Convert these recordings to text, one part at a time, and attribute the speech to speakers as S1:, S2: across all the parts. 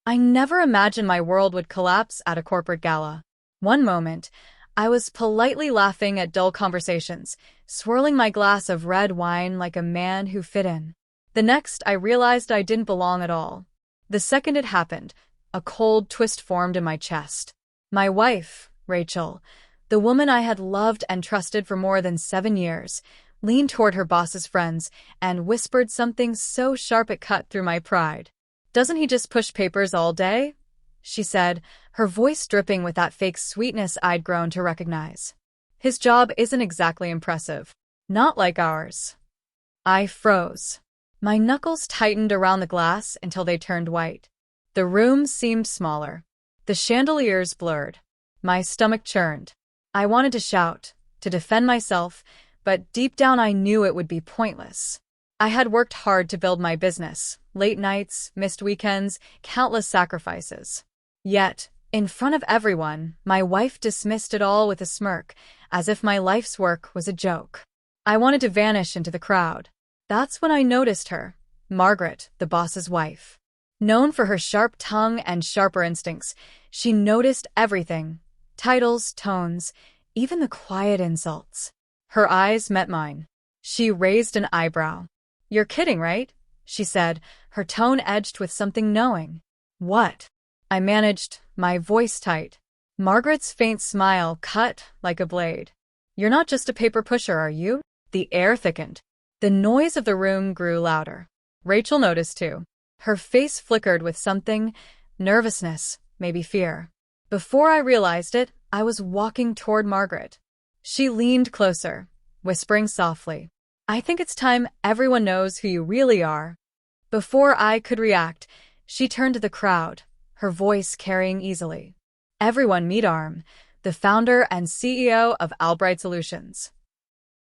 S1: I never imagined my world would collapse at a corporate gala. One moment, I was politely laughing at dull conversations, swirling my glass of red wine like a man who fit in. The next, I realized I didn't belong at all. The second it happened, a cold twist formed in my chest. My wife, Rachel, the woman I had loved and trusted for more than 7 years, leaned toward her boss's friends and whispered something so sharp it cut through my pride. "Doesn't he just push papers all day?" she said, her voice dripping with that fake sweetness I'd grown to recognize. "His job isn't exactly impressive. Not like ours." I froze. My knuckles tightened around the glass until they turned white. The room seemed smaller. The chandeliers blurred. My stomach churned. I wanted to shout, to defend myself, but deep down I knew it would be pointless. I had worked hard to build my business, late nights, missed weekends, countless sacrifices. Yet, in front of everyone, my wife dismissed it all with a smirk, as if my life's work was a joke. I wanted to vanish into the crowd. That's when I noticed her, Margaret, the boss's wife. Known for her sharp tongue and sharper instincts, she noticed everything: titles, tones, even the quiet insults. Her eyes met mine. She raised an eyebrow. "You're kidding, right?" she said, her tone edged with something knowing. "What?" I managed, my voice tight. Margaret's faint smile cut like a blade. "You're not just a paper pusher, are you?" The air thickened. The noise of the room grew louder. Rachel noticed too. Her face flickered with something, nervousness, maybe fear. Before I realized it, I was walking toward Margaret. She leaned closer, whispering softly, "I think it's time everyone knows who you really are." Before I could react, she turned to the crowd, her voice carrying easily. "Everyone meet Arm, the founder and CEO of Albright Solutions."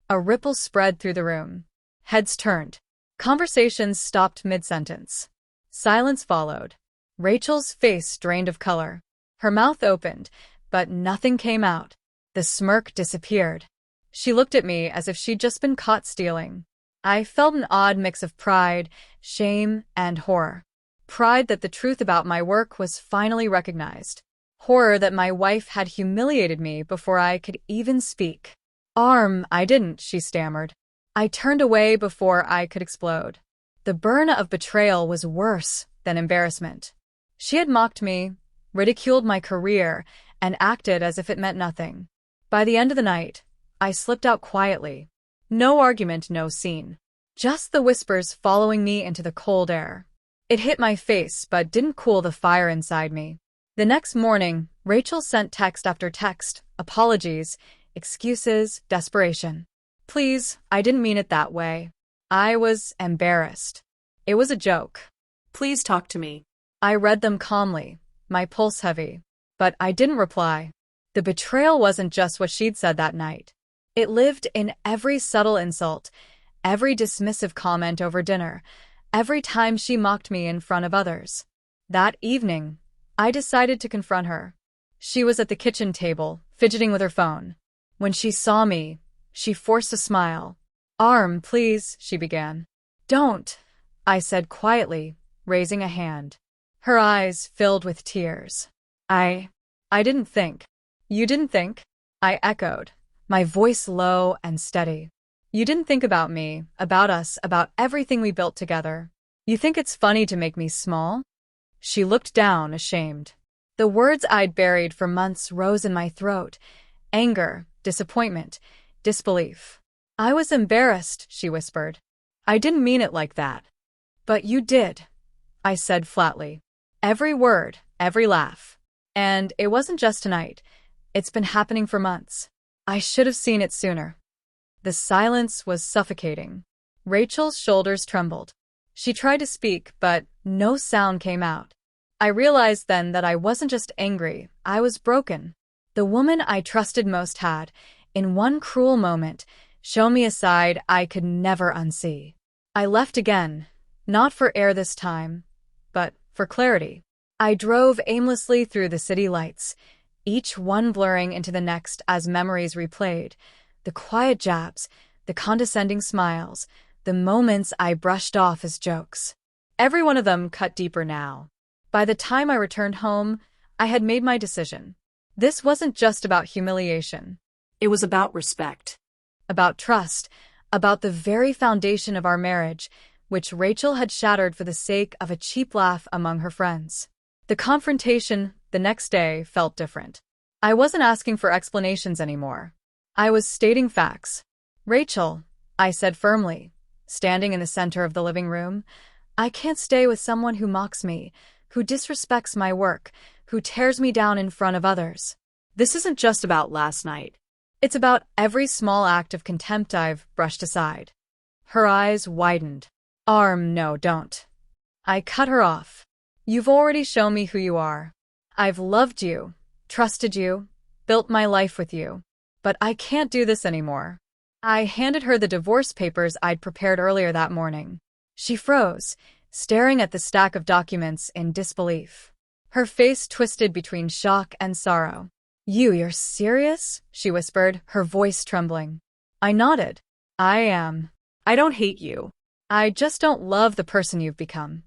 S1: A ripple spread through the room. Heads turned. Conversations stopped mid-sentence. Silence followed. Rachel's face drained of color. Her mouth opened, but nothing came out. The smirk disappeared. She looked at me as if she'd just been caught stealing. I felt an odd mix of pride, shame, and horror. Pride that the truth about my work was finally recognized. Horror that my wife had humiliated me before I could even speak. "Arm, I didn't," she stammered. I turned away before I could explode. The burn of betrayal was worse than embarrassment. She had mocked me, ridiculed my career, and acted as if it meant nothing. By the end of the night, I slipped out quietly. No argument, no scene. Just the whispers following me into the cold air. It hit my face but didn't cool the fire inside me. The next morning, Rachel sent text after text, apologies, excuses, desperation. "Please, I didn't mean it that way." I was embarrassed. "It was a joke. Please talk to me." I read them calmly, my pulse heavy. But I didn't reply. The betrayal wasn't just what she'd said that night. It lived in every subtle insult, every dismissive comment over dinner, every time she mocked me in front of others. That evening, I decided to confront her. She was at the kitchen table, fidgeting with her phone. When she saw me, she forced a smile. "Arm, please," she began. "Don't," I said quietly, raising a hand. Her eyes filled with tears. I didn't think." "You didn't think?" I echoed, my voice low and steady. "You didn't think about me, about us, about everything we built together. You think it's funny to make me small?" She looked down, ashamed. The words I'd buried for months rose in my throat. Anger, disappointment, disbelief. "I was embarrassed," she whispered. "I didn't mean it like that." "But you did," I said flatly. Every word, every laugh. And it wasn't just tonight. It's been happening for months. I should have seen it sooner. The silence was suffocating. Rachel's shoulders trembled. She tried to speak, but no sound came out. I realized then that I wasn't just angry, I was broken. The woman I trusted most had, in one cruel moment, shown me a side I could never unsee. I left again, not for air this time, but for clarity. I drove aimlessly through the city lights, each one blurring into the next as memories replayed. The quiet jabs, the condescending smiles, the moments I brushed off as jokes. Every one of them cut deeper now. By the time I returned home, I had made my decision. This wasn't just about humiliation.
S2: It was about respect.
S1: About trust, about the very foundation of our marriage, which Rachel had shattered for the sake of a cheap laugh among her friends. The confrontation the next day felt different. I wasn't asking for explanations anymore. I was stating facts. "Rachel," I said firmly, standing in the center of the living room, "I can't stay with someone who mocks me, who disrespects my work, who tears me down in front of others.
S2: This isn't just about last night.
S1: It's about every small act of contempt I've brushed aside." Her eyes widened. No, don't." I cut her off. "You've already shown me who you are. I've loved you, trusted you, built my life with you. But I can't do this anymore." I handed her the divorce papers I'd prepared earlier that morning. She froze, staring at the stack of documents in disbelief. Her face twisted between shock and sorrow. You're serious?" she whispered, her voice trembling. I nodded. "I am.
S2: I don't hate you.
S1: I just don't love the person you've become."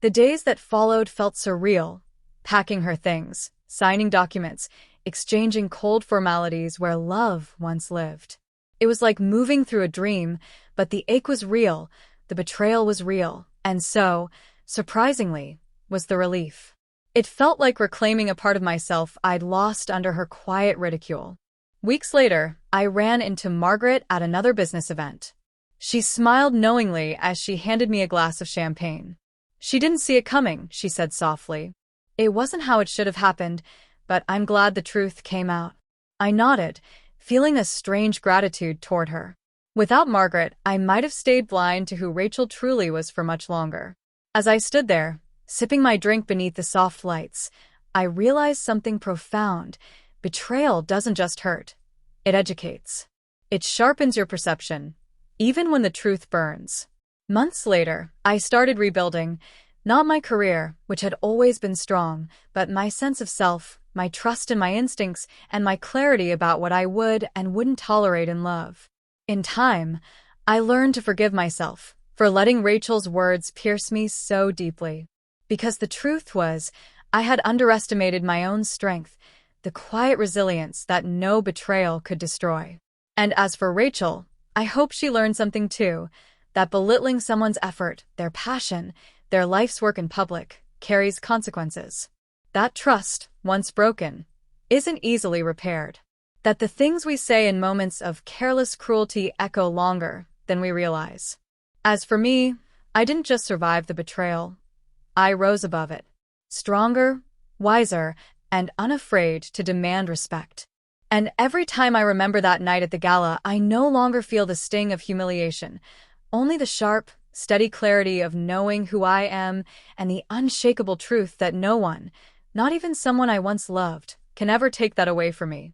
S1: The days that followed felt surreal. Packing her things, signing documents, exchanging cold formalities where love once lived. It was like moving through a dream, but the ache was real, the betrayal was real, and so, surprisingly, was the relief. It felt like reclaiming a part of myself I'd lost under her quiet ridicule. Weeks later, I ran into Margaret at another business event. She smiled knowingly as she handed me a glass of champagne. "She didn't see it coming," she said softly. "It wasn't how it should have happened, but I'm glad the truth came out." I nodded, feeling a strange gratitude toward her. Without Margaret, I might have stayed blind to who Rachel truly was for much longer. As I stood there, sipping my drink beneath the soft lights, I realized something profound. Betrayal doesn't just hurt. It educates. It sharpens your perception, even when the truth burns. Months later, I started rebuilding, not my career, which had always been strong, but my sense of self, my trust in my instincts, and my clarity about what I would and wouldn't tolerate in love. In time, I learned to forgive myself for letting Rachel's words pierce me so deeply. Because the truth was, I had underestimated my own strength, the quiet resilience that no betrayal could destroy. And as for Rachel, I hope she learned something too, that belittling someone's effort, their passion, their life's work in public, carries consequences. That trust, once broken, isn't easily repaired. That the things we say in moments of careless cruelty echo longer than we realize. As for me, I didn't just survive the betrayal. I rose above it. Stronger, wiser, and unafraid to demand respect. And every time I remember that night at the gala, I no longer feel the sting of humiliation, only the sharp, steady clarity of knowing who I am and the unshakable truth that no one, not even someone I once loved, can ever take that away from me.